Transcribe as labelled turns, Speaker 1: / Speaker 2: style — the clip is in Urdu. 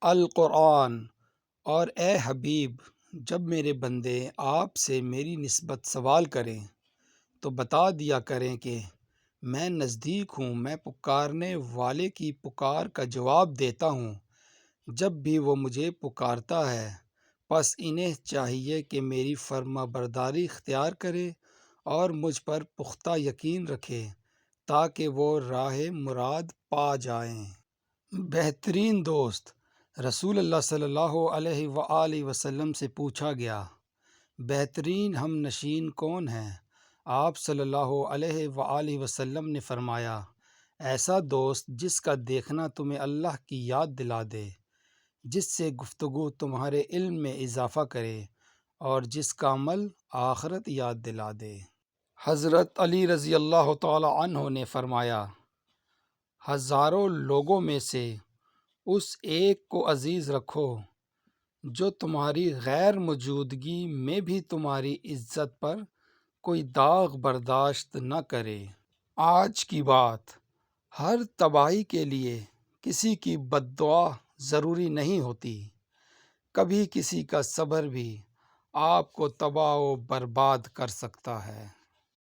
Speaker 1: القرآن۔ اور اے حبیب، جب میرے بندے آپ سے میری نسبت سوال کریں تو بتا دیا کریں کہ میں نزدیک ہوں، میں پکارنے والے کی پکار کا جواب دیتا ہوں جب بھی وہ مجھے پکارتا ہے۔ پس انہیں چاہیے کہ میری فرما برداری اختیار کرے اور مجھ پر پختہ یقین رکھے تاکہ وہ راہ مراد پا جائیں۔ بہترین دوست۔ رسول اللہ صلی اللہ علیہ وآلہ وسلم سے پوچھا گیا، بہترین ہم نشین کون ہیں؟ آپ صلی اللہ علیہ وآلہ وسلم نے فرمایا، ایسا دوست جس کا دیکھنا تمہیں اللہ کی یاد دلا دے، جس سے گفتگو تمہارے علم میں اضافہ کرے اور جس کا عمل آخرت یاد دلا دے۔ حضرت علی رضی اللہ تعالی عنہ نے فرمایا، ہزاروں لوگوں میں سے اس ایک کو عزیز رکھو جو تمہاری غیر موجودگی میں بھی تمہاری عزت پر کوئی داغ برداشت نہ کرے۔ آج کی بات، ہر تباہی کے لیے کسی کی بد دعا ضروری نہیں ہوتی، کبھی کسی کا صبر بھی آپ کو تباہ و برباد کر سکتا ہے۔